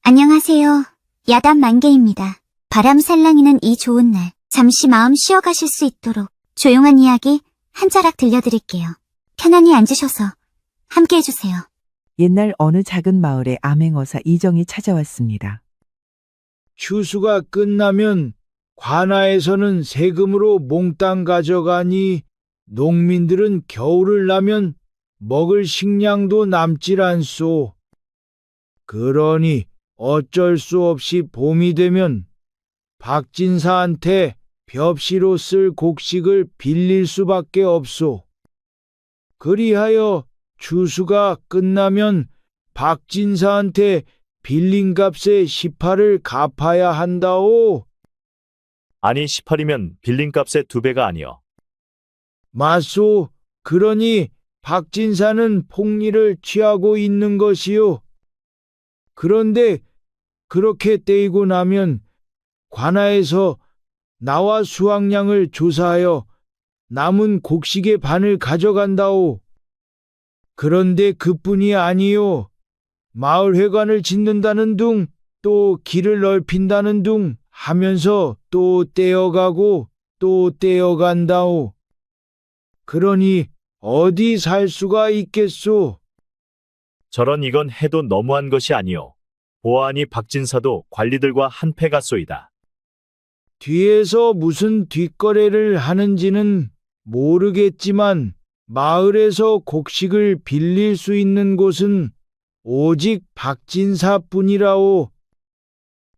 안녕하세요. 야단 만개입니다. 바람 살랑이는 이 좋은 날, 잠시 마음 쉬어가실 수 있도록 조용한 이야기 한 자락 들려드릴게요. 편안히 앉으셔서 함께 해주세요. 옛날 어느 작은 마을에 암행어사 이정이 찾아왔습니다. 추수가 끝나면 관아에서는 세금으로 몽땅 가져가니 농민들은 겨울을 나면 먹을 식량도 남질 않소. 그러니 어쩔 수 없이 봄이 되면 박진사한테 벽시로 쓸 곡식을 빌릴 수밖에 없소. 그리하여 추수가 끝나면 박진사한테 빌린 값의 18을 갚아야 한다오. 아니 18이면 빌린 값의 2배가 아니여. 맞소. 그러니 박진사는 폭리를 취하고 있는 것이요. 그런데 그렇게 떼이고 나면 관아에서 나와 수확량을 조사하여 남은 곡식의 반을 가져간다오. 그런데 그뿐이 아니요. 마을 회관을 짓는다는 둥, 또 길을 넓힌다는 둥 하면서 또 떼어가고 또 떼어간다오. 그러니 어디 살 수가 있겠소? 저런 이건 해도 너무한 것이 아니오. 보아하니 박진사도 관리들과 한패 같소이다. 뒤에서 무슨 뒷거래를 하는지는 모르겠지만 마을에서 곡식을 빌릴 수 있는 곳은 오직 박진사뿐이라오.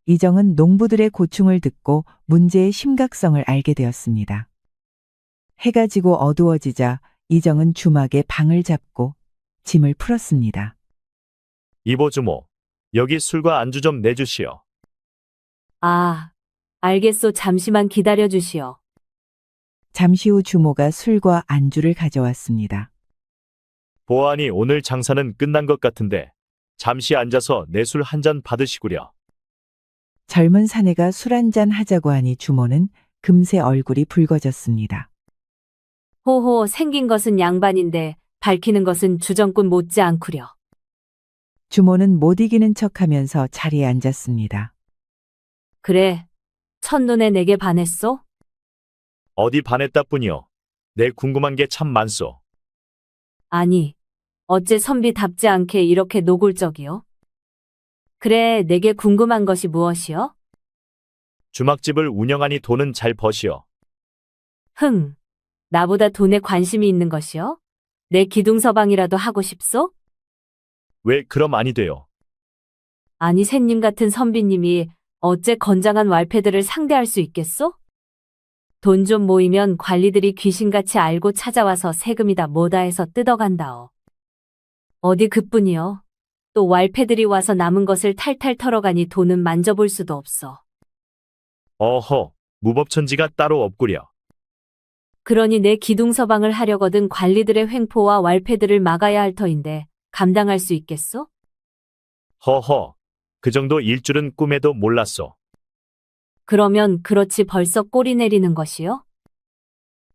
이정은 농부들의 고충을 듣고 문제의 심각성을 알게 되었습니다. 해가 지고 어두워지자 이정은 주막에 방을 잡고 짐을 풀었습니다. 이보주모, 여기 술과 안주 좀 내주시오. 아, 알겠소. 잠시만 기다려 주시오. 잠시 후 주모가 술과 안주를 가져왔습니다. 보아하니 오늘 장사는 끝난 것 같은데 잠시 앉아서 내 술 한 잔 받으시구려. 젊은 사내가 술 한잔 하자고 하니 주모는 금세 얼굴이 붉어졌습니다. 호호, 생긴 것은 양반인데 밝히는 것은 주정꾼 못지 않구려. 주모는 못 이기는 척하면서 자리에 앉았습니다. 그래, 첫눈에 내게 반했소? 어디 반했다 뿐이오. 내 궁금한 게 참 많소. 아니, 어째 선비답지 않게 이렇게 노골적이요? 그래, 내게 궁금한 것이 무엇이요? 주막집을 운영하니 돈은 잘 버시오. 흥, 나보다 돈에 관심이 있는 것이요? 내 기둥서방이라도 하고 싶소? 왜 그럼 아니 돼요? 아니, 샌님 같은 선비님이 어째 건장한 왈패들을 상대할 수 있겠소? 돈 좀 모이면 관리들이 귀신같이 알고 찾아와서 세금이다 뭐다 해서 뜯어간다오. 어디 그뿐이요. 또 왈패들이 와서 남은 것을 탈탈 털어가니 돈은 만져볼 수도 없어. 어허, 무법천지가 따로 없구려. 그러니 내 기둥서방을 하려거든 관리들의 횡포와 왈패들을 막아야 할 터인데 감당할 수 있겠소? 허허, 그 정도 일줄은 꿈에도 몰랐소. 그러면 그렇지 벌써 꼬리 내리는 것이요?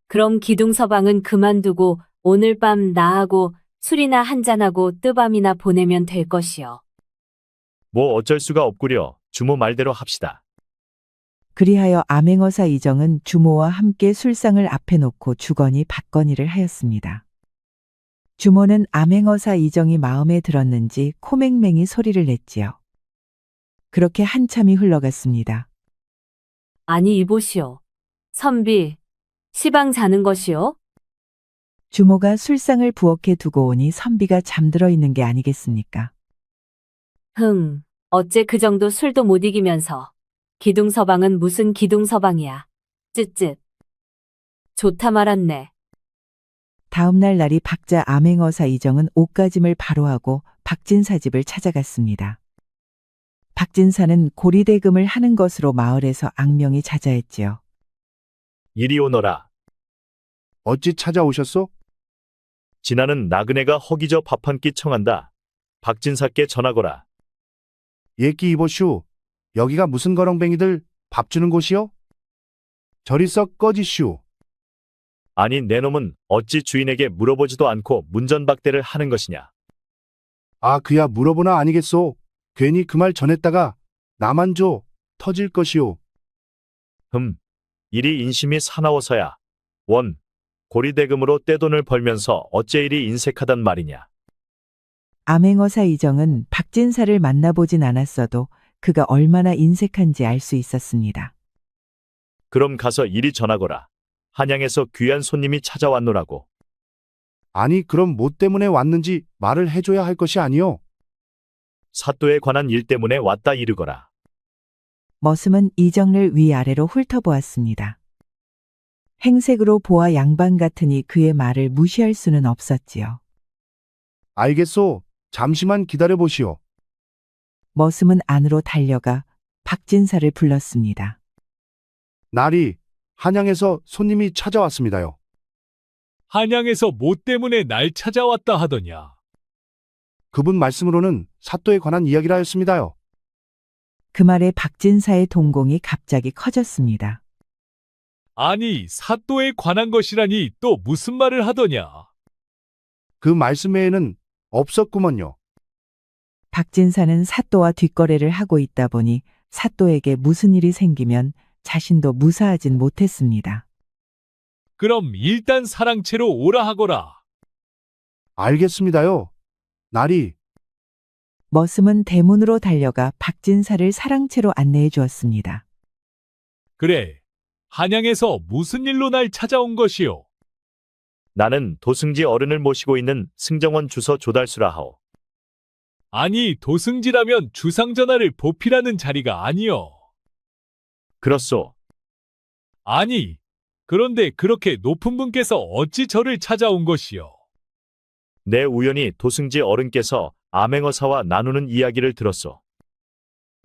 그럼 기둥서방은 그만두고 오늘 밤 나하고 술이나 한잔하고 뜨밤이나 보내면 될 것이요. 뭐 어쩔 수가 없구려. 주모 말대로 합시다. 그리하여 암행어사 이정은 주모와 함께 술상을 앞에 놓고 주거니 받거니를 하였습니다. 주모는 암행어사 이정이 마음에 들었는지 코맹맹이 소리를 냈지요. 그렇게 한참이 흘러갔습니다. 아니 이보시오. 선비, 시방 자는 것이요? 주모가 술상을 부엌에 두고 오니 선비가 잠들어 있는 게 아니겠습니까? 흥, 어째 그 정도 술도 못 이기면서. 기둥서방은 무슨 기둥서방이야. 쯧쯧. 좋다 말았네. 다음 날 날이 박자 암행어사 이정은 옷가짐을 바로 하고 박진사 집을 찾아갔습니다. 박진사는 고리대금을 하는 것으로 마을에서 악명이 자자했지요. 이리 오너라. 어찌 찾아오셨소? 지나는 나그네가 허기져 밥 한 끼 청한다. 박진사께 전하거라. 예끼 이보슈. 여기가 무슨 거렁뱅이들 밥 주는 곳이요? 저리 썩 꺼지슈. 아니 내 놈은 어찌 주인에게 물어보지도 않고 문전박대를 하는 것이냐. 아, 그야 물어보나 아니겠소. 괜히 그 말 전했다가 나만 줘 터질 것이오. 일이 인심이 사나워서야. 고리대금으로 떼돈을 벌면서 어째 이리 인색하단 말이냐. 암행어사 이정은 박진사를 만나보진 않았어도 그가 얼마나 인색한지 알 수 있었습니다. 그럼 가서 이리 전하거라. 한양에서 귀한 손님이 찾아왔노라고. 아니 그럼 뭐 때문에 왔는지 말을 해줘야 할 것이 아니오. 사또에 관한 일 때문에 왔다 이르거라. 머슴은 이정을 위아래로 훑어보았습니다. 행색으로 보아 양반 같으니 그의 말을 무시할 수는 없었지요. 알겠소. 잠시만 기다려보시오. 머슴은 안으로 달려가 박진사를 불렀습니다. 날이 한양에서 손님이 찾아왔습니다요. 한양에서 뭐 때문에 날 찾아왔다 하더냐. 그분 말씀으로는 사또에 관한 이야기라 했습니다요. 그 말에 박진사의 동공이 갑자기 커졌습니다. 아니, 사또에 관한 것이라니 또 무슨 말을 하더냐. 그 말씀 외에는 없었구먼요. 박진사는 사또와 뒷거래를 하고 있다 보니 사또에게 무슨 일이 생기면 자신도 무사하진 못했습니다. 그럼 일단 사랑채로 오라 하거라. 알겠습니다요. 날이 머슴은 대문으로 달려가 박진사를 사랑채로 안내해 주었습니다. 그래, 한양에서 무슨 일로 날 찾아온 것이오? 나는 도승지 어른을 모시고 있는 승정원 주서 조달수라 하오. 아니, 도승지라면 주상전하를 보필하는 자리가 아니오. 그렇소. 아니, 그런데 그렇게 높은 분께서 어찌 저를 찾아온 것이오? 내 우연히 도승지 어른께서 암행어사와 나누는 이야기를 들었소.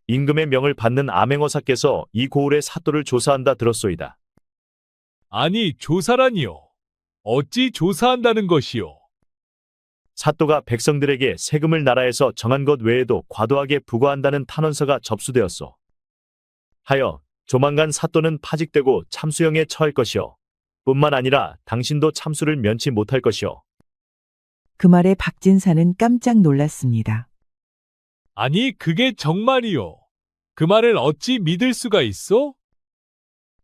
임금의 명을 받는 암행어사께서 이 고을의 사또를 조사한다 들었소이다. 아니, 조사라니요. 어찌 조사한다는 것이오? 사또가 백성들에게 세금을 나라에서 정한 것 외에도 과도하게 부과한다는 탄원서가 접수되었소. 하여 조만간 사또는 파직되고 참수형에 처할 것이오. 뿐만 아니라 당신도 참수를 면치 못할 것이오. 그 말에 박진사는 깜짝 놀랐습니다. 아니, 그게 정말이오. 그 말을 어찌 믿을 수가 있어?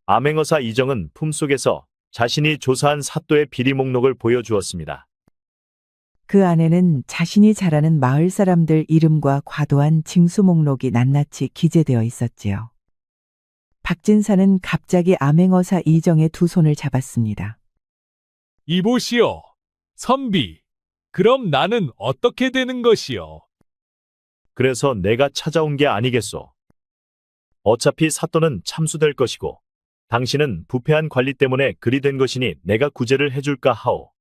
암행어사 이정은 품속에서 자신이 조사한 사또의 비리 목록을 보여주었습니다. 그 안에는 자신이 잘 아는 마을 사람들 이름과 과도한 징수 목록이 낱낱이 기재되어 있었지요. 박진사는 갑자기 암행어사 이정의 두 손을 잡았습니다. 이보시오, 선비. 그럼 나는 어떻게 되는 것이오? 그래서 내가 찾아온 게 아니겠소. 어차피 사또는 참수될 것이고 당신은 부패한 관리 때문에 그리 된 것이니 내가 구제를 해줄까 하오.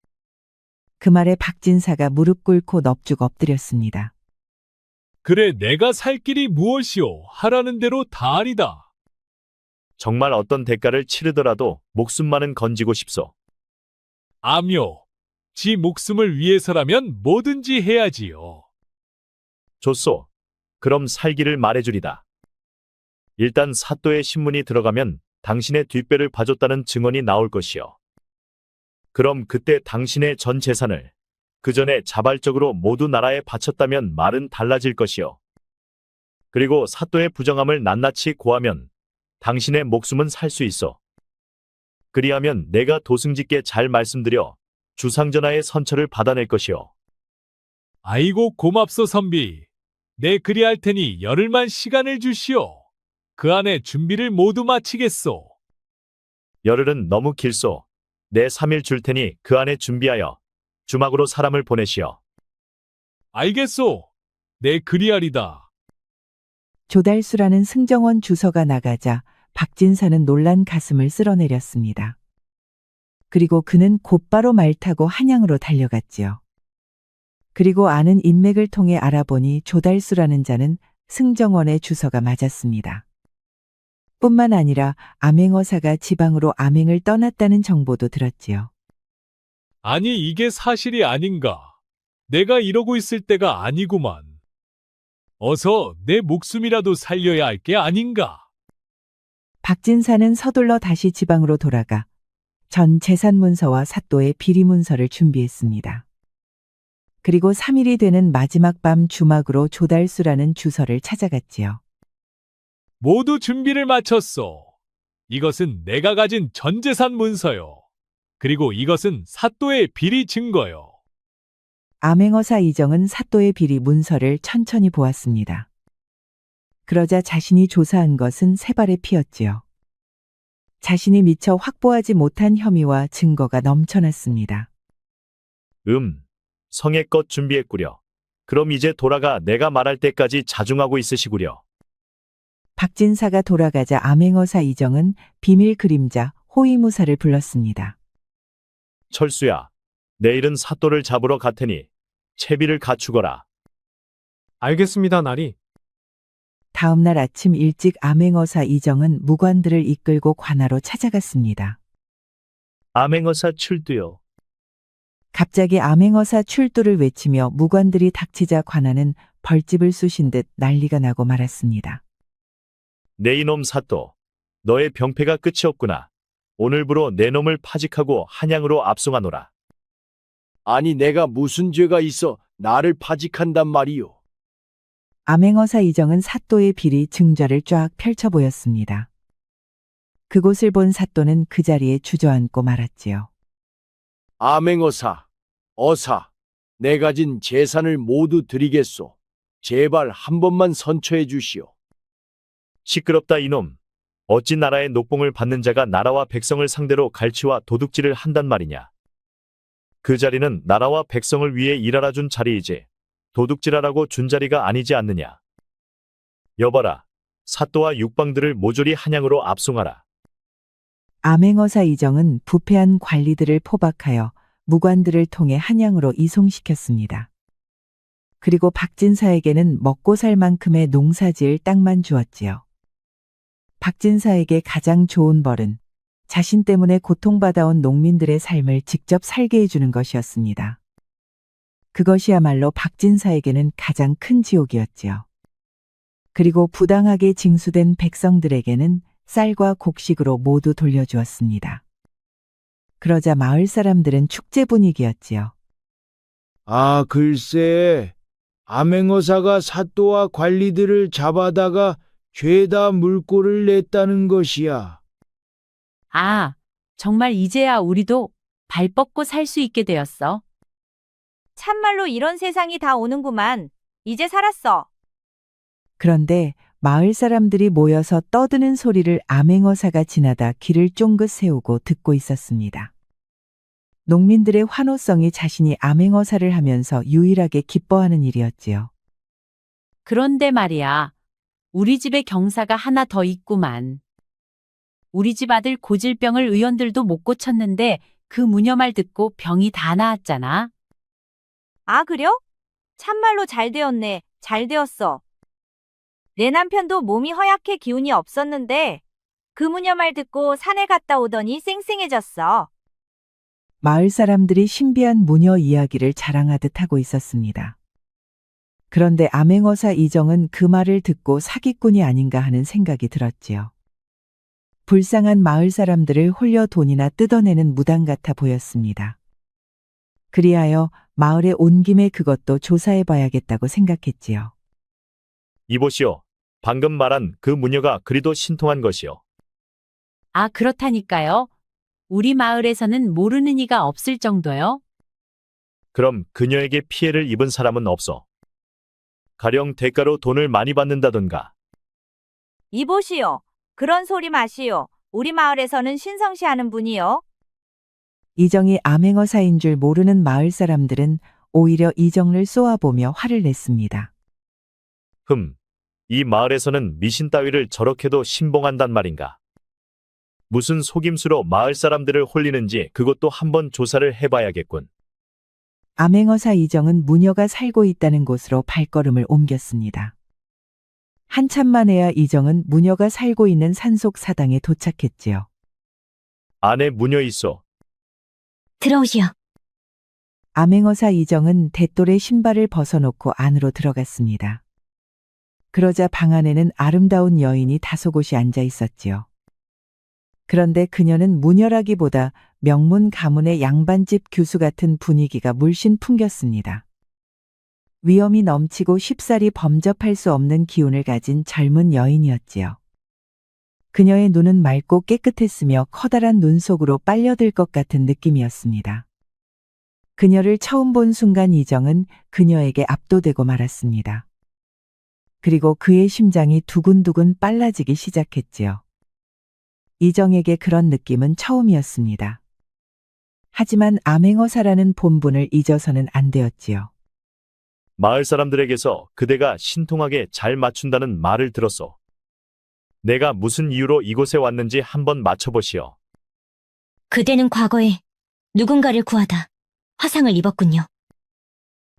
그 말에 박진사가 무릎 꿇고 넙죽 엎드렸습니다. 그래, 내가 살 길이 무엇이오? 하라는 대로 다 하리다. 정말 어떤 대가를 치르더라도 목숨만은 건지고 싶소. 암요. 지 목숨을 위해서라면 뭐든지 해야지요. 좋소. 그럼 살기를 말해주리다. 일단 사또의 신문이 들어가면 당신의 뒷배를 봐줬다는 증언이 나올 것이요. 그럼 그때 당신의 전 재산을 그 전에 자발적으로 모두 나라에 바쳤다면 말은 달라질 것이요. 그리고 사또의 부정함을 낱낱이 고하면 당신의 목숨은 살 수 있어. 그리하면 내가 도승지께 잘 말씀드려 주상전하의 선처를 받아낼 것이요. 아이고 고맙소 선비. 내 그리할 테니 열흘만 시간을 주시오. 그 안에 준비를 모두 마치겠소. 열흘은 너무 길소. 내 3일 줄 테니 그 안에 준비하여 주막으로 사람을 보내시오. 알겠소. 내 그리하리다. 조달수라는 승정원 주서가 나가자 박진사는 놀란 가슴을 쓸어내렸습니다. 그리고 그는 곧바로 말 타고 한양으로 달려갔지요. 그리고 아는 인맥을 통해 알아보니 조달수라는 자는 승정원의 주서가 맞았습니다. 뿐만 아니라 암행어사가 지방으로 암행을 떠났다는 정보도 들었지요. 아니 이게 사실이 아닌가. 내가 이러고 있을 때가 아니구만. 어서 내 목숨이라도 살려야 할 게 아닌가. 박진사는 서둘러 다시 지방으로 돌아가 전 재산 문서와 사또의 비리 문서를 준비했습니다. 그리고 3일이 되는 마지막 밤 주막으로 조달수라는 주서를 찾아갔지요. 모두 준비를 마쳤소. 이것은 내가 가진 전 재산 문서요. 그리고 이것은 사또의 비리 증거요. 암행어사 이정은 사또의 비리 문서를 천천히 보았습니다. 그러자 자신이 조사한 것은 세 발의 피였지요. 자신이 미처 확보하지 못한 혐의와 증거가 넘쳐났습니다. 성의껏 준비했구려. 그럼 이제 돌아가 내가 말할 때까지 자중하고 있으시구려. 박진사가 돌아가자 암행어사 이정은 비밀 그림자 호위무사를 불렀습니다. 철수야, 내일은 사또를 잡으러 갈 테니 채비를 갖추거라. 알겠습니다, 나리. 다음 날 아침 일찍 암행어사 이정은 무관들을 이끌고 관하로 찾아갔습니다. 암행어사 출두요. 갑자기 암행어사 출두를 외치며 무관들이 닥치자 관하는 벌집을 쑤신 듯 난리가 나고 말았습니다. 내 이놈 사또, 너의 병폐가 끝이 없구나. 오늘부로 내 놈을 파직하고 한양으로 압송하노라. 아니 내가 무슨 죄가 있어 나를 파직한단 말이오. 암행어사 이정은 사또의 비리 증좌를 쫙 펼쳐 보였습니다. 그곳을 본 사또는 그 자리에 주저앉고 말았지요. 암행어사, 어사, 내 가진 재산을 모두 드리겠소. 제발 한 번만 선처해 주시오. 시끄럽다 이놈. 어찌 나라의 녹봉을 받는 자가 나라와 백성을 상대로 갈취와 도둑질을 한단 말이냐. 그 자리는 나라와 백성을 위해 일하라 준 자리이지 도둑질하라고 준 자리가 아니지 않느냐. 여봐라, 사또와 육방들을 모조리 한양으로 압송하라. 암행어사 이정은 부패한 관리들을 포박하여 무관들을 통해 한양으로 이송시켰습니다. 그리고 박진사에게는 먹고 살 만큼의 농사지을 땅만 주었지요. 박진사에게 가장 좋은 벌은 자신 때문에 고통받아온 농민들의 삶을 직접 살게 해주는 것이었습니다. 그것이야말로 박진사에게는 가장 큰 지옥이었지요. 그리고 부당하게 징수된 백성들에게는 쌀과 곡식으로 모두 돌려주었습니다. 그러자 마을 사람들은 축제 분위기였지요. 아, 글쎄, 암행어사가 사또와 관리들을 잡아다가 죄다 물꼬를 냈다는 것이야. 아, 정말 이제야 우리도 발 뻗고 살 수 있게 되었어. 참말로 이런 세상이 다 오는구만. 이제 살았어. 그런데 마을 사람들이 모여서 떠드는 소리를 암행어사가 지나다 귀를 쫑긋 세우고 듣고 있었습니다. 농민들의 환호성이 자신이 암행어사를 하면서 유일하게 기뻐하는 일이었지요. 그런데 말이야, 우리 집에 경사가 하나 더 있구만. 우리 집 아들 고질병을 의원들도 못 고쳤는데 그 무녀말 듣고 병이 다 나았잖아. 아, 그려? 참말로 잘 되었네. 잘 되었어. 내 남편도 몸이 허약해 기운이 없었는데 그 무녀 말 듣고 산에 갔다 오더니 쌩쌩해졌어. 마을 사람들이 신비한 무녀 이야기를 자랑하듯 하고 있었습니다. 그런데 암행어사 이정은 그 말을 듣고 사기꾼이 아닌가 하는 생각이 들었지요. 불쌍한 마을 사람들을 홀려 돈이나 뜯어내는 무당 같아 보였습니다. 그리하여 마을에 온 김에 그것도 조사해 봐야겠다고 생각했지요. 이보시오. 방금 말한 그 무녀가 그리도 신통한 것이요. 아, 그렇다니까요. 우리 마을에서는 모르는 이가 없을 정도요. 그럼 그녀에게 피해를 입은 사람은 없어. 가령 대가로 돈을 많이 받는다던가. 이보시오. 그런 소리 마시오. 우리 마을에서는 신성시하는 분이요. 이정이 암행어사인 줄 모르는 마을 사람들은 오히려 이정을 쏘아보며 화를 냈습니다. 이 마을에서는 미신 따위를 저렇게도 신봉한단 말인가. 무슨 속임수로 마을 사람들을 홀리는지 그것도 한번 조사를 해봐야겠군. 암행어사 이정은 무녀가 살고 있다는 곳으로 발걸음을 옮겼습니다. 한참 만에야 이정은 무녀가 살고 있는 산속 사당에 도착했지요. 안에 무녀 있어. 들어오시오. 암행어사 이정은 대돌의 신발을 벗어놓고 안으로 들어갔습니다. 그러자 방 안에는 아름다운 여인이 다소곳이 앉아 있었지요. 그런데 그녀는 무녀라기보다 명문 가문의 양반집 교수 같은 분위기가 물씬 풍겼습니다. 위험이 넘치고 쉽사리 범접할 수 없는 기운을 가진 젊은 여인이었지요. 그녀의 눈은 맑고 깨끗했으며 커다란 눈 속으로 빨려들 것 같은 느낌이었습니다. 그녀를 처음 본 순간 이정은 그녀에게 압도되고 말았습니다. 그리고 그의 심장이 두근두근 빨라지기 시작했지요. 이정에게 그런 느낌은 처음이었습니다. 하지만 암행어사라는 본분을 잊어서는 안 되었지요. 마을 사람들에게서 그대가 신통하게 잘 맞춘다는 말을 들었소. 내가 무슨 이유로 이곳에 왔는지 한번 맞춰보시오. 그대는 과거에 누군가를 구하다 화상을 입었군요.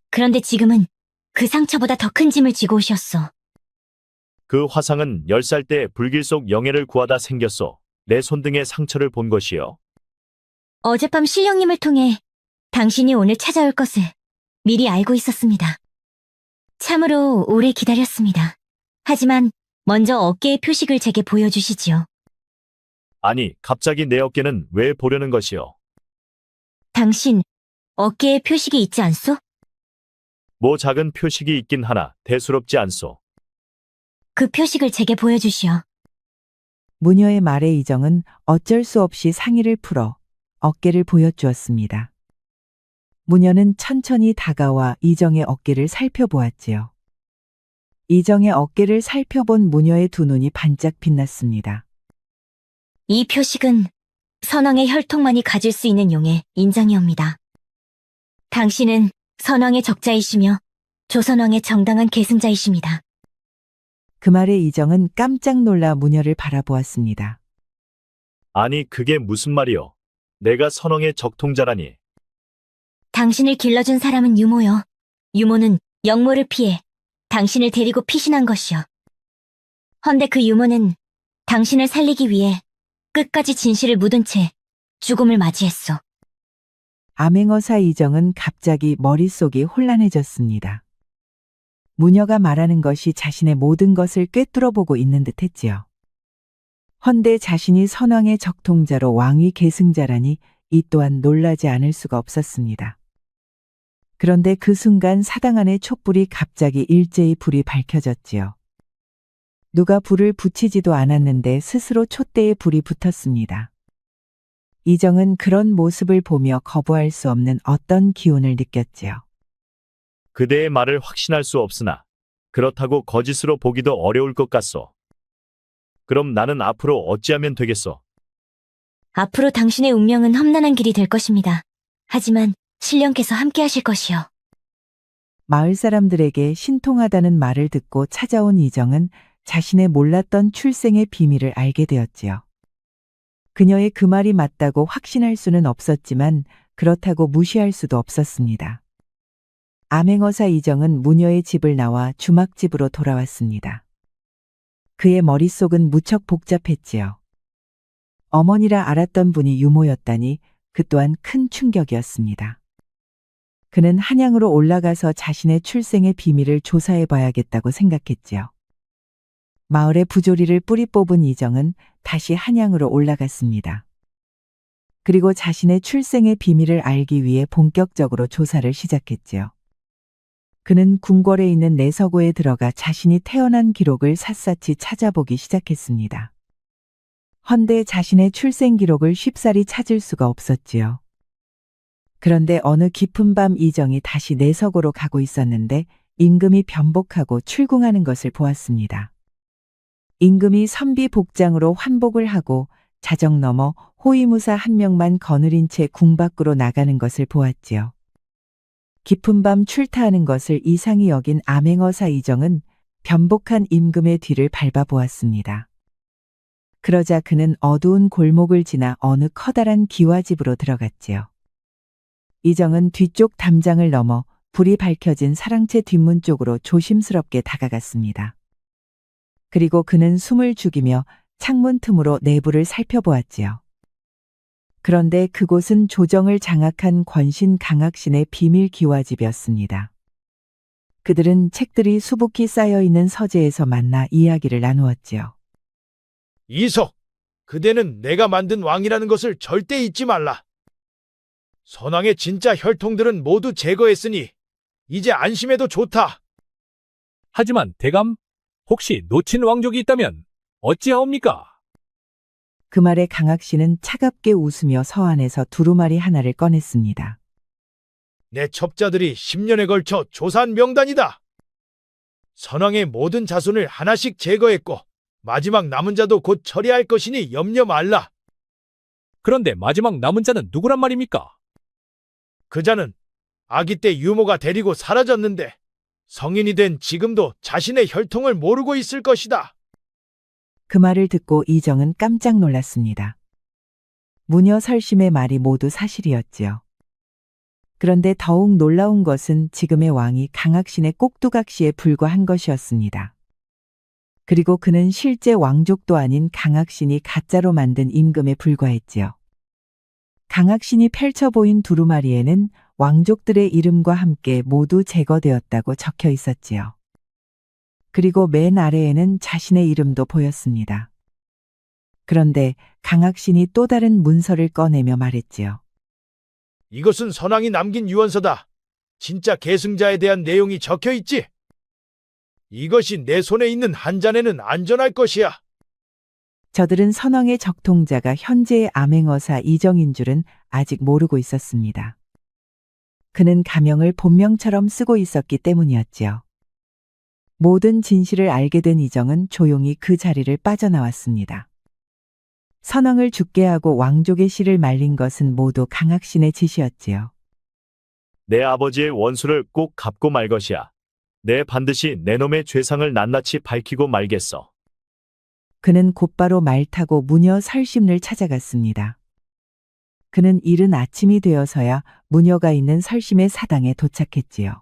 그런데 지금은 그 상처보다 더 큰 짐을 지고 오셨어. 그 화상은 10살 때 불길 속 영예를 구하다 생겼소. 내 손등에 상처를 본 것이요. 어젯밤 신령님을 통해 당신이 오늘 찾아올 것을 미리 알고 있었습니다. 참으로 오래 기다렸습니다. 하지만 먼저 어깨의 표식을 제게 보여주시지요. 아니, 갑자기 내 어깨는 왜 보려는 것이요? 당신 어깨에 표식이 있지 않소? 뭐 작은 표식이 있긴 하나 대수롭지 않소. 그 표식을 제게 보여주시오. 무녀의 말에 이정은 어쩔 수 없이 상의를 풀어 어깨를 보여주었습니다. 무녀는 천천히 다가와 이정의 어깨를 살펴보았지요. 이정의 어깨를 살펴본 무녀의 두 눈이 반짝 빛났습니다. 이 표식은 선왕의 혈통만이 가질 수 있는 용의 인장이옵니다. 당신은 선왕의 적자이시며 조선왕의 정당한 계승자이십니다. 그 말에 이정은 깜짝 놀라 무녀를 바라보았습니다. 아니, 그게 무슨 말이요? 내가 선왕의 적통자라니. 당신을 길러준 사람은 유모요. 유모는 영모를 피해 당신을 데리고 피신한 것이요. 헌데 그 유모는 당신을 살리기 위해 끝까지 진실을 묻은 채 죽음을 맞이했소. 암행어사 이정은 갑자기 머릿속이 혼란해졌습니다. 무녀가 말하는 것이 자신의 모든 것을 꿰뚫어보고 있는 듯 했지요. 헌데 자신이 선왕의 적통자로 왕위 계승자라니 이 또한 놀라지 않을 수가 없었습니다. 그런데 그 순간 사당 안의 촛불이 갑자기 일제히 불이 밝혀졌지요. 누가 불을 붙이지도 않았는데 스스로 촛대에 불이 붙었습니다. 이정은 그런 모습을 보며 거부할 수 없는 어떤 기운을 느꼈지요. 그대의 말을 확신할 수 없으나 그렇다고 거짓으로 보기도 어려울 것 같소. 그럼 나는 앞으로 어찌하면 되겠소? 앞으로 당신의 운명은 험난한 길이 될 것입니다. 하지만 신령께서 함께 하실 것이요. 마을 사람들에게 신통하다는 말을 듣고 찾아온 이정은 자신의 몰랐던 출생의 비밀을 알게 되었지요. 그녀의 그 말이 맞다고 확신할 수는 없었지만 그렇다고 무시할 수도 없었습니다. 암행어사 이정은 무녀의 집을 나와 주막집으로 돌아왔습니다. 그의 머릿속은 무척 복잡했지요. 어머니라 알았던 분이 유모였다니 그 또한 큰 충격이었습니다. 그는 한양으로 올라가서 자신의 출생의 비밀을 조사해 봐야겠다고 생각했지요. 마을의 부조리를 뿌리 뽑은 이정은 다시 한양으로 올라갔습니다. 그리고 자신의 출생의 비밀을 알기 위해 본격적으로 조사를 시작했지요. 그는 궁궐에 있는 내서고에 들어가 자신이 태어난 기록을 샅샅이 찾아보기 시작했습니다. 헌데 자신의 출생 기록을 쉽사리 찾을 수가 없었지요. 그런데 어느 깊은 밤 이정이 다시 내서고로 가고 있었는데 임금이 변복하고 출궁하는 것을 보았습니다. 임금이 선비 복장으로 환복을 하고 자정 넘어 호위무사 한 명만 거느린 채 궁 밖으로 나가는 것을 보았지요. 깊은 밤 출타하는 것을 이상히 여긴 암행어사 이정은 변복한 임금의 뒤를 밟아보았습니다. 그러자 그는 어두운 골목을 지나 어느 커다란 기와집으로 들어갔지요. 이정은 뒤쪽 담장을 넘어 불이 밝혀진 사랑채 뒷문 쪽으로 조심스럽게 다가갔습니다. 그리고 그는 숨을 죽이며 창문 틈으로 내부를 살펴보았지요. 그런데 그곳은 조정을 장악한 권신 강학신의 비밀 기와집이었습니다. 그들은 책들이 수북히 쌓여있는 서재에서 만나 이야기를 나누었지요. 이석, 그대는 내가 만든 왕이라는 것을 절대 잊지 말라. 선왕의 진짜 혈통들은 모두 제거했으니 이제 안심해도 좋다. 하지만 대감, 혹시 놓친 왕족이 있다면 어찌하옵니까? 그 말에 강학 씨는 차갑게 웃으며 서안에서 두루마리 하나를 꺼냈습니다. 내 첩자들이 10년에 걸쳐 조사한 명단이다. 선왕의 모든 자손을 하나씩 제거했고 마지막 남은 자도 곧 처리할 것이니 염려 말라. 그런데 마지막 남은 자는 누구란 말입니까? 그 자는 아기 때 유모가 데리고 사라졌는데 성인이 된 지금도 자신의 혈통을 모르고 있을 것이다. 그 말을 듣고 이정은 깜짝 놀랐습니다. 무녀 설심의 말이 모두 사실이었지요. 그런데 더욱 놀라운 것은 지금의 왕이 강학신의 꼭두각시에 불과한 것이었습니다. 그리고 그는 실제 왕족도 아닌 강학신이 가짜로 만든 임금에 불과했지요. 강학신이 펼쳐 보인 두루마리에는 왕족들의 이름과 함께 모두 제거되었다고 적혀 있었지요. 그리고 맨 아래에는 자신의 이름도 보였습니다. 그런데 강학신이 또 다른 문서를 꺼내며 말했지요. 이것은 선왕이 남긴 유언서다. 진짜 계승자에 대한 내용이 적혀 있지? 이것이 내 손에 있는 한 잔에는 안전할 것이야. 저들은 선왕의 적통자가 현재의 암행어사 이정인 줄은 아직 모르고 있었습니다. 그는 가명을 본명처럼 쓰고 있었기 때문이었지요. 모든 진실을 알게 된 이정은 조용히 그 자리를 빠져나왔습니다. 선왕을 죽게 하고 왕족의 씨를 말린 것은 모두 강학신의 짓이었지요. 내 아버지의 원수를 꼭 갚고 말 것이야. 내 반드시 내 놈의 죄상을 낱낱이 밝히고 말겠어. 그는 곧바로 말 타고 무녀 설심을 찾아갔습니다. 그는 이른 아침이 되어서야 무녀가 있는 설심의 사당에 도착했지요.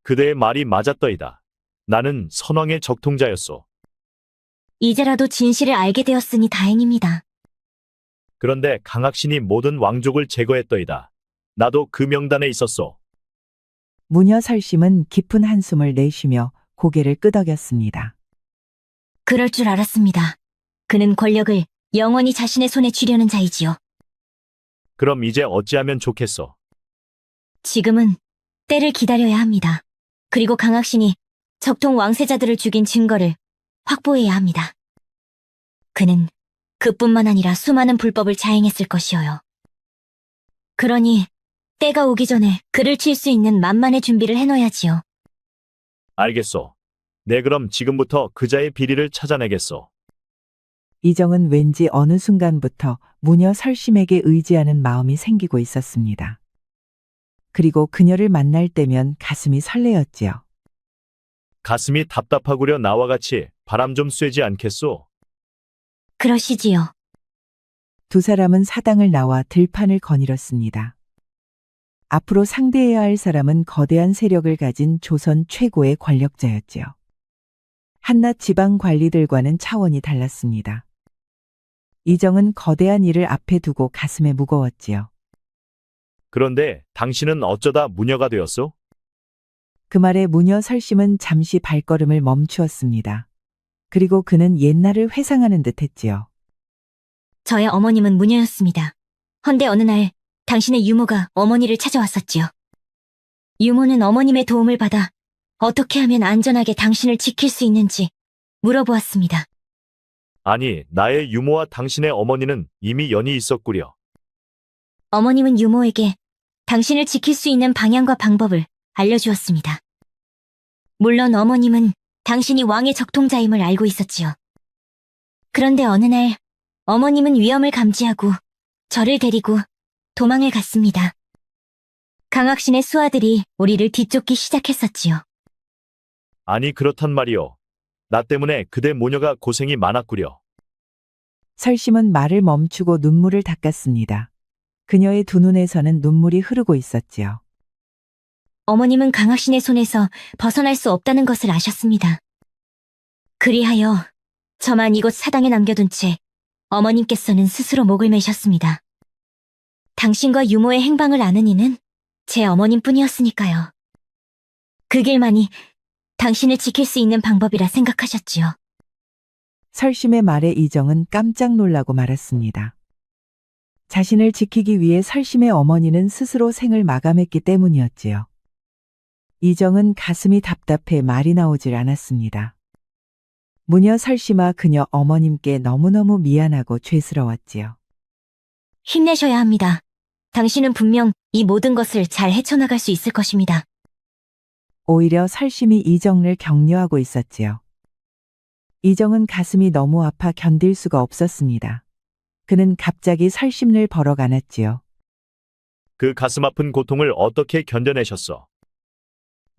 그대의 말이 맞았더이다. 나는 선왕의 적통자였소. 이제라도 진실을 알게 되었으니 다행입니다. 그런데 강학신이 모든 왕족을 제거했더이다. 나도 그 명단에 있었소. 무녀 설심은 깊은 한숨을 내쉬며 고개를 끄덕였습니다. 그럴 줄 알았습니다. 그는 권력을 영원히 자신의 손에 쥐려는 자이지요. 그럼 이제 어찌하면 좋겠소? 지금은 때를 기다려야 합니다. 그리고 강학신이 적통 왕세자들을 죽인 증거를 확보해야 합니다. 그는 그뿐만 아니라 수많은 불법을 자행했을 것이어요. 그러니 때가 오기 전에 그를 칠 수 있는 만만의 준비를 해놓아야지요. 알겠소. 네, 그럼 지금부터 그자의 비리를 찾아내겠소. 이정은 왠지 어느 순간부터 무녀 설심에게 의지하는 마음이 생기고 있었습니다. 그리고 그녀를 만날 때면 가슴이 설레었지요. 가슴이 답답하구려 나와 같이 바람 좀 쐬지 않겠소? 그러시지요. 두 사람은 사당을 나와 들판을 거닐었습니다. 앞으로 상대해야 할 사람은 거대한 세력을 가진 조선 최고의 권력자였지요. 한낱 지방 관리들과는 차원이 달랐습니다. 이정은 거대한 일을 앞에 두고 가슴에 무거웠지요. 그런데 당신은 어쩌다 무녀가 되었소? 그 말에 무녀 설심은 잠시 발걸음을 멈추었습니다. 그리고 그는 옛날을 회상하는 듯 했지요. 저의 어머님은 무녀였습니다. 헌데 어느 날 당신의 유모가 어머니를 찾아왔었지요. 유모는 어머님의 도움을 받아 어떻게 하면 안전하게 당신을 지킬 수 있는지 물어보았습니다. 아니, 나의 유모와 당신의 어머니는 이미 연이 있었구려. 어머님은 유모에게 당신을 지킬 수 있는 방향과 방법을 알려주었습니다. 물론 어머님은 당신이 왕의 적통자임을 알고 있었지요. 그런데 어느 날 어머님은 위험을 감지하고 저를 데리고 도망을 갔습니다. 강학신의 수하들이 우리를 뒤쫓기 시작했었지요. 아니, 그렇단 말이오. 나 때문에 그대 모녀가 고생이 많았구려. 설심은 말을 멈추고 눈물을 닦았습니다. 그녀의 두 눈에서는 눈물이 흐르고 있었지요. 어머님은 강학신의 손에서 벗어날 수 없다는 것을 아셨습니다. 그리하여 저만 이곳 사당에 남겨둔 채 어머님께서는 스스로 목을 매셨습니다. 당신과 유모의 행방을 아는 이는 제 어머님뿐이었으니까요. 그 길만이 당신을 지킬 수 있는 방법이라 생각하셨지요. 설심의 말에 이정은 깜짝 놀라고 말았습니다. 자신을 지키기 위해 설심의 어머니는 스스로 생을 마감했기 때문이었지요. 이정은 가슴이 답답해 말이 나오질 않았습니다. 무녀 설심아 그녀 어머님께 너무너무 미안하고 죄스러웠지요. 힘내셔야 합니다. 당신은 분명 이 모든 것을 잘 헤쳐나갈 수 있을 것입니다. 오히려 설심이 이정을 격려하고 있었지요. 이정은 가슴이 너무 아파 견딜 수가 없었습니다. 그는 갑자기 설심을 벌어 안았지요. 그 가슴 아픈 고통을 어떻게 견뎌내셨어?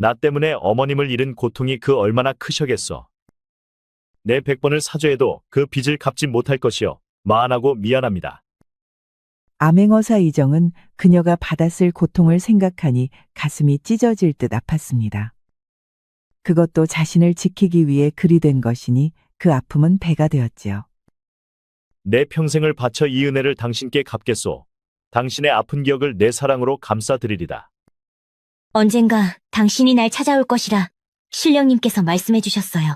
나 때문에 어머님을 잃은 고통이 그 얼마나 크셔겠어. 내 100번을 사죄해도 그 빚을 갚지 못할 것이요. 마안하고 미안합니다. 암행어사 이정은 그녀가 받았을 고통을 생각하니 가슴이 찢어질 듯 아팠습니다. 그것도 자신을 지키기 위해 그리 된 것이니 그 아픔은 배가 되었지요. 내 평생을 바쳐 이 은혜를 당신께 갚겠소. 당신의 아픈 기억을 내 사랑으로 감싸드리리다. 언젠가 당신이 날 찾아올 것이라 신령님께서 말씀해 주셨어요.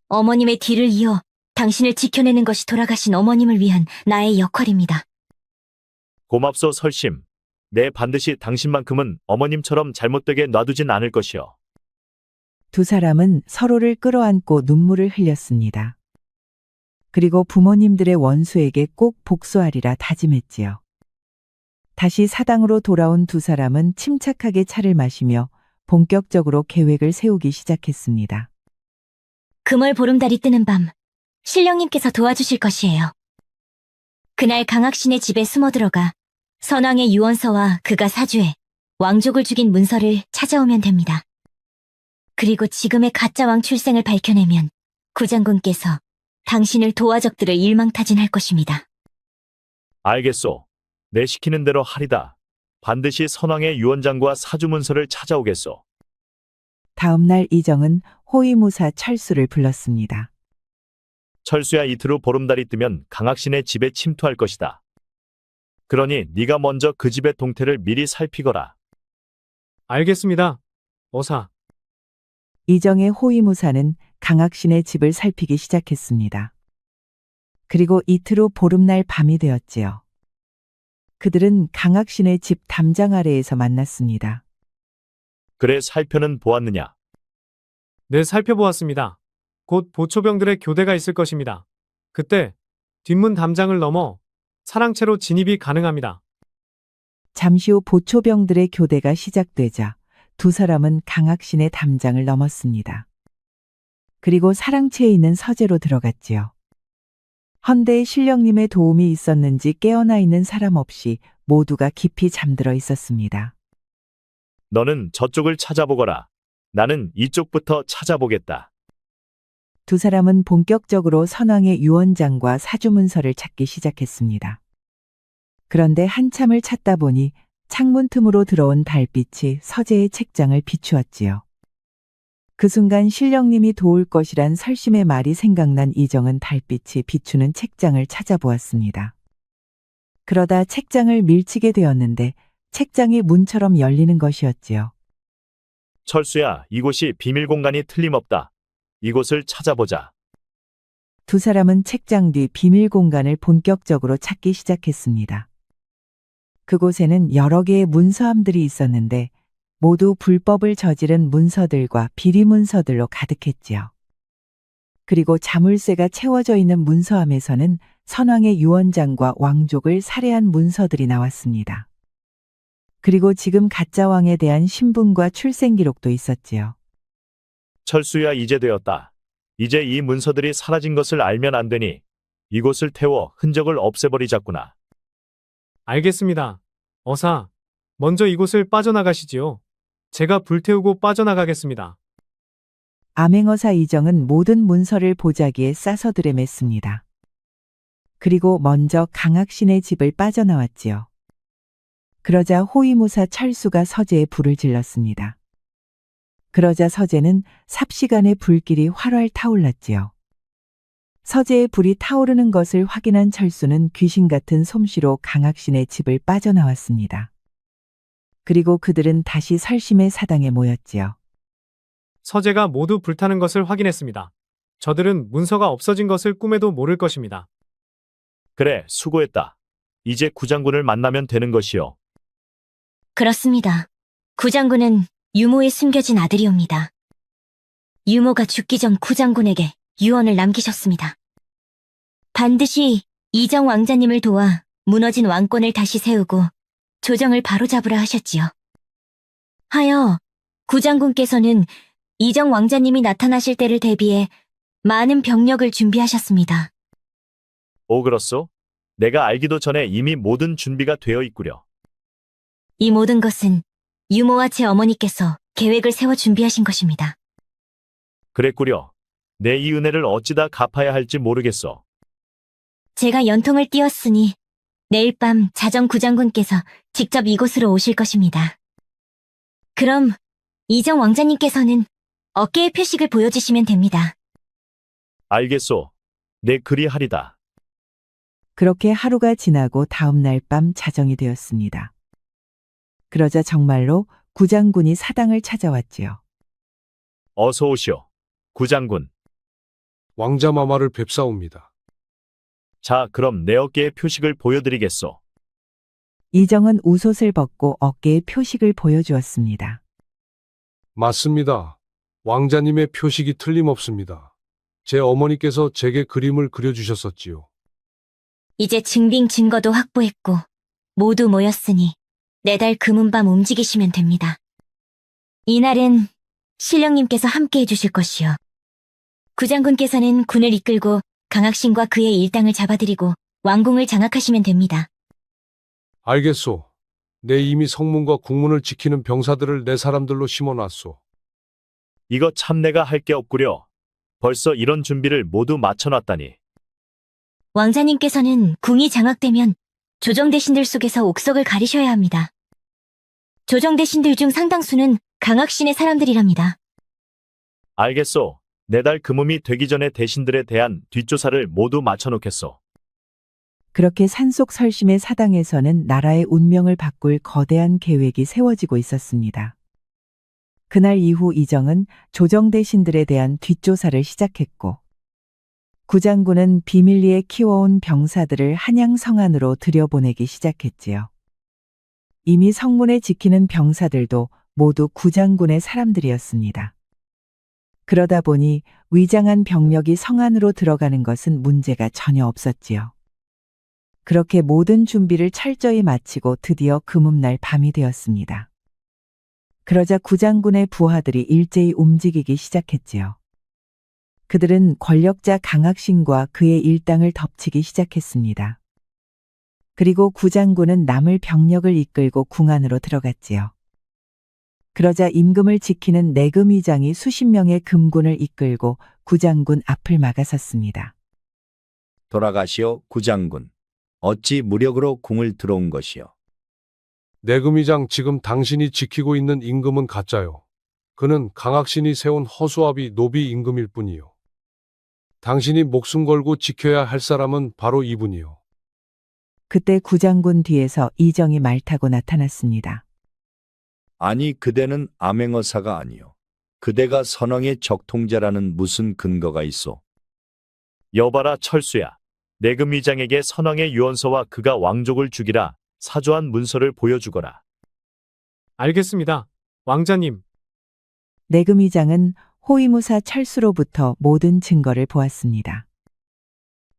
어머님의 뒤를 이어 당신을 지켜내는 것이 돌아가신 어머님을 위한 나의 역할입니다. 고맙소 설심. 내 반드시 당신만큼은 어머님처럼 잘못되게 놔두진 않을 것이요. 두 사람은 서로를 끌어안고 눈물을 흘렸습니다. 그리고 부모님들의 원수에게 꼭 복수하리라 다짐했지요. 다시 사당으로 돌아온 두 사람은 침착하게 차를 마시며 본격적으로 계획을 세우기 시작했습니다. 금월 보름달이 뜨는 밤, 신령님께서 도와주실 것이에요. 그날 강학신의 집에 숨어들어가 선왕의 유언서와 그가 사주해 왕족을 죽인 문서를 찾아오면 됩니다. 그리고 지금의 가짜 왕 출생을 밝혀내면 구장군께서 당신을 도와적들을 일망타진할 것입니다. 알겠소. 내 시키는 대로 하리다. 반드시 선왕의 유언장과 사주문서를 찾아오겠소. 다음 날 이정은 호위무사 철수를 불렀습니다. 철수야, 이틀 후 보름달이 뜨면 강학신의 집에 침투할 것이다. 그러니 네가 먼저 그 집의 동태를 미리 살피거라. 알겠습니다. 어사. 이정의 호위무사는 강학신의 집을 살피기 시작했습니다. 그리고 이틀 후 보름날 밤이 되었지요. 그들은 강학신의 집 담장 아래에서 만났습니다. 그래, 살펴는 보았느냐? 네, 살펴보았습니다. 곧 보초병들의 교대가 있을 것입니다. 그때 뒷문 담장을 넘어 사랑채로 진입이 가능합니다. 잠시 후 보초병들의 교대가 시작되자 두 사람은 강학신의 담장을 넘었습니다. 그리고 사랑채에 있는 서재로 들어갔지요. 헌데 신령님의 도움이 있었는지 깨어나 있는 사람 없이 모두가 깊이 잠들어 있었습니다. 너는 저쪽을 찾아보거라. 나는 이쪽부터 찾아보겠다. 두 사람은 본격적으로 선왕의 유언장과 사주문서를 찾기 시작했습니다. 그런데 한참을 찾다 보니 창문 틈으로 들어온 달빛이 서재의 책장을 비추었지요. 그 순간 신령님이 도울 것이란 설심의 말이 생각난 이정은 달빛이 비추는 책장을 찾아보았습니다. 그러다 책장을 밀치게 되었는데 책장이 문처럼 열리는 것이었지요. 철수야, 이곳이 비밀 공간이 틀림없다. 이곳을 찾아보자. 두 사람은 책장 뒤 비밀 공간을 본격적으로 찾기 시작했습니다. 그곳에는 여러 개의 문서함들이 있었는데 모두 불법을 저지른 문서들과 비리 문서들로 가득했지요. 그리고 자물쇠가 채워져 있는 문서함에서는 선왕의 유언장과 왕족을 살해한 문서들이 나왔습니다. 그리고 지금 가짜 왕에 대한 신분과 출생 기록도 있었지요. 철수야, 이제 되었다. 이제 이 문서들이 사라진 것을 알면 안 되니 이곳을 태워 흔적을 없애버리자꾸나. 알겠습니다. 어사, 먼저 이곳을 빠져나가시지요. 제가 불태우고 빠져나가겠습니다. 암행어사 이정은 모든 문서를 보자기에 싸서 들여맸습니다. 그리고 먼저 강학신의 집을 빠져나왔지요. 그러자 호위무사 철수가 서재에 불을 질렀습니다. 그러자 서재는 삽시간에 불길이 활활 타올랐지요. 서재에 불이 타오르는 것을 확인한 철수는 귀신 같은 솜씨로 강학신의 집을 빠져나왔습니다. 그리고 그들은 다시 설심의 사당에 모였지요. 서재가 모두 불타는 것을 확인했습니다. 저들은 문서가 없어진 것을 꿈에도 모를 것입니다. 그래, 수고했다. 이제 구장군을 만나면 되는 것이요. 그렇습니다. 구장군은 유모에 숨겨진 아들이옵니다. 유모가 죽기 전 구장군에게 유언을 남기셨습니다. 반드시 이정 왕자님을 도와 무너진 왕권을 다시 세우고 조정을 바로잡으라 하셨지요. 하여 구장군께서는 이정 왕자님이 나타나실 때를 대비해 많은 병력을 준비하셨습니다. 오, 그렇소? 내가 알기도 전에 이미 모든 준비가 되어 있구려. 이 모든 것은 유모와 제 어머니께서 계획을 세워 준비하신 것입니다. 그랬구려. 내 이 은혜를 어찌다 갚아야 할지 모르겠어. 제가 연통을 띄웠으니 내일 밤 자정 구장군께서 직접 이곳으로 오실 것입니다. 그럼 이정 왕자님께서는 어깨의 표식을 보여주시면 됩니다. 알겠소. 내 그리하리다. 그렇게 하루가 지나고 다음 날 밤 자정이 되었습니다. 그러자 정말로 구장군이 사당을 찾아왔지요. 어서 오시오. 구장군. 왕자마마를 뵙사옵니다. 자, 그럼 내 어깨의 표식을 보여드리겠소. 이정은 웃옷을 벗고 어깨에 표식을 보여주었습니다. 맞습니다. 왕자님의 표식이 틀림없습니다. 제 어머니께서 제게 그림을 그려주셨었지요. 이제 증빙 증거도 확보했고 모두 모였으니 내달 금은밤 움직이시면 됩니다. 이날은 신령님께서 함께 해주실 것이요. 구장군께서는 군을 이끌고 강학신과 그의 일당을 잡아들이고 왕궁을 장악하시면 됩니다. 알겠소. 내 이미 성문과 국문을 지키는 병사들을 내 사람들로 심어놨소. 이거 참 내가 할 게 없구려. 벌써 이런 준비를 모두 마쳐놨다니. 왕자님께서는 궁이 장악되면 조정대신들 속에서 옥석을 가리셔야 합니다. 조정대신들 중 상당수는 강학신의 사람들이랍니다. 알겠소. 내달 금음이 되기 전에 대신들에 대한 뒷조사를 모두 마쳐놓겠소. 그렇게 산속설심의 사당에서는 나라의 운명을 바꿀 거대한 계획이 세워지고 있었습니다. 그날 이후 이정은 조정대신들에 대한 뒷조사를 시작했고 구장군은 비밀리에 키워온 병사들을 한양 성안으로 들여보내기 시작했지요. 이미 성문에 지키는 병사들도 모두 구장군의 사람들이었습니다. 그러다 보니 위장한 병력이 성안으로 들어가는 것은 문제가 전혀 없었지요. 그렇게 모든 준비를 철저히 마치고 드디어 금음날 밤이 되었습니다. 그러자 구장군의 부하들이 일제히 움직이기 시작했지요. 그들은 권력자 강학신과 그의 일당을 덮치기 시작했습니다. 그리고 구장군은 남을 병력을 이끌고 궁 안으로 들어갔지요. 그러자 임금을 지키는 내금위장이 수십 명의 금군을 이끌고 구장군 앞을 막아섰습니다. 돌아가시오, 구장군. 어찌 무력으로 궁을 들어온 것이요. 내금위장, 지금 당신이 지키고 있는 임금은 가짜요. 그는 강학신이 세운 허수아비 노비 임금일 뿐이요. 당신이 목숨 걸고 지켜야 할 사람은 바로 이분이요. 그때 구장군 뒤에서 이정이 말 타고 나타났습니다. 아니, 그대는 암행어사가 아니요. 그대가 선왕의 적통자라는 무슨 근거가 있소? 여봐라, 철수야. 내금위장에게 선왕의 유언서와 그가 왕족을 죽이라 사조한 문서를 보여주거라. 알겠습니다. 왕자님. 내금위장은 호위무사 철수로부터 모든 증거를 보았습니다.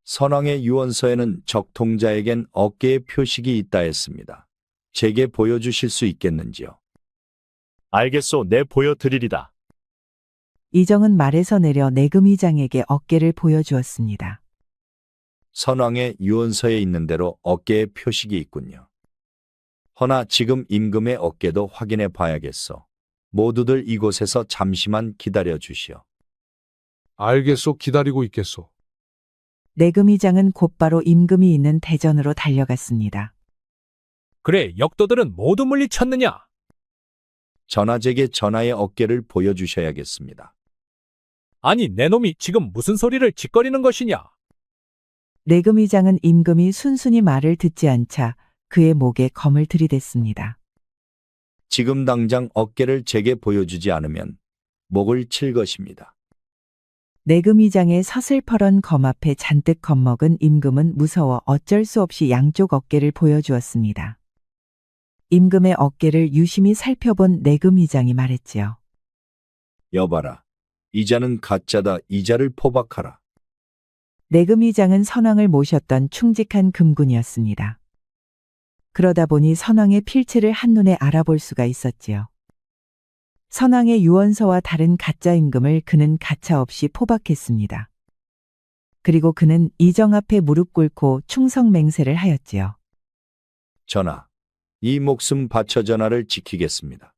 선왕의 유언서에는 적통자에겐 어깨에 표식이 있다 했습니다. 제게 보여주실 수 있겠는지요? 알겠소. 내 보여드리리다. 이정은 말에서 내려 내금위장에게 어깨를 보여주었습니다. 선왕의 유언서에 있는 대로 어깨에 표식이 있군요. 허나 지금 임금의 어깨도 확인해 봐야겠소. 모두들 이곳에서 잠시만 기다려 주시오. 알겠소. 기다리고 있겠소. 내금위장은 곧바로 임금이 있는 대전으로 달려갔습니다. 그래, 역도들은 모두 물리쳤느냐? 전하제게 전하의 어깨를 보여주셔야겠습니다. 아니, 내 놈이 지금 무슨 소리를 짓거리는 것이냐? 내금위장은 임금이 순순히 말을 듣지 않자 그의 목에 검을 들이댔습니다. 지금 당장 어깨를 제게 보여주지 않으면 목을 칠 것입니다. 내금위장의 서슬퍼런 검 앞에 잔뜩 겁먹은 임금은 무서워 어쩔 수 없이 양쪽 어깨를 보여주었습니다. 임금의 어깨를 유심히 살펴본 내금 이장이 말했지요. 여봐라. 이자는 가짜다. 이자를 포박하라. 내금 이장은 선왕을 모셨던 충직한 금군이었습니다. 그러다 보니 선왕의 필체를 한눈에 알아볼 수가 있었지요. 선왕의 유언서와 다른 가짜 임금을 그는 가차없이 포박했습니다. 그리고 그는 이정 앞에 무릎 꿇고 충성 맹세를 하였지요. 전하, 이 목숨 바쳐 전하를 지키겠습니다.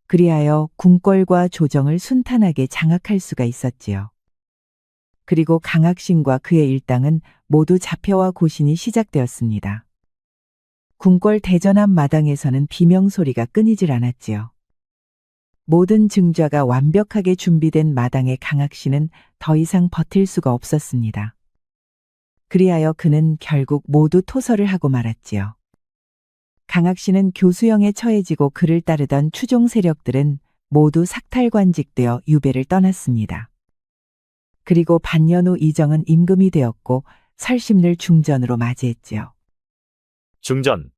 그리하여 궁궐과 조정을 순탄하게 장악할 수가 있었지요. 그리고 강학신과 그의 일당은 모두 자표와 고신이 시작되었습니다. 궁궐 대전함 마당에서는 비명소리가 끊이질 않았지요. 모든 증좌가 완벽하게 준비된 마당의 강학신은 더 이상 버틸 수가 없었습니다. 그리하여 그는 결국 모두 토설을 하고 말았지요. 강학신은 교수형에 처해지고 그를 따르던 추종 세력들은 모두 삭탈관직되어 유배를 떠났습니다. 그리고 반년 후 이정은 임금이 되었고 설심를 중전으로 맞이했지요. 중전.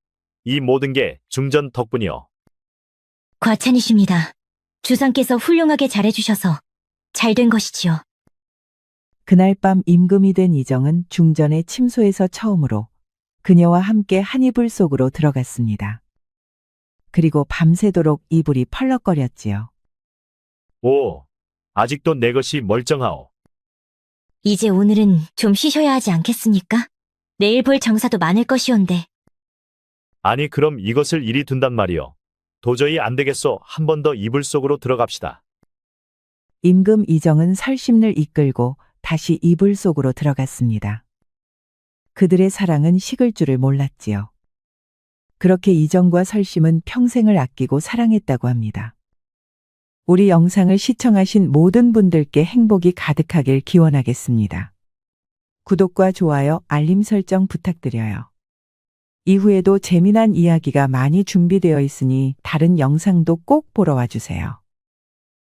이 모든 게 중전 덕분이요. 과찬이십니다. 주상께서 훌륭하게 잘해주셔서 잘된 것이지요. 그날 밤 임금이 된 이정은 중전의 침소에서 처음으로 그녀와 함께 한 이불 속으로 들어갔습니다. 그리고 밤새도록 이불이 펄럭거렸지요. 오, 아직도 내 것이 멀쩡하오. 이제 오늘은 좀 쉬셔야 하지 않겠습니까? 내일 볼 정사도 많을 것이온데. 아니 그럼 이것을 이리 둔단 말이오. 도저히 안 되겠소. 한 번 더 이불 속으로 들어갑시다. 임금 이정은 설심을 이끌고 다시 이불 속으로 들어갔습니다. 그들의 사랑은 식을 줄을 몰랐지요. 그렇게 이정과 설심은 평생을 아끼고 사랑했다고 합니다. 우리 영상을 시청하신 모든 분들께 행복이 가득하길 기원하겠습니다. 구독과 좋아요, 알림 설정 부탁드려요. 이후에도 재미난 이야기가 많이 준비되어 있으니 다른 영상도 꼭 보러 와주세요.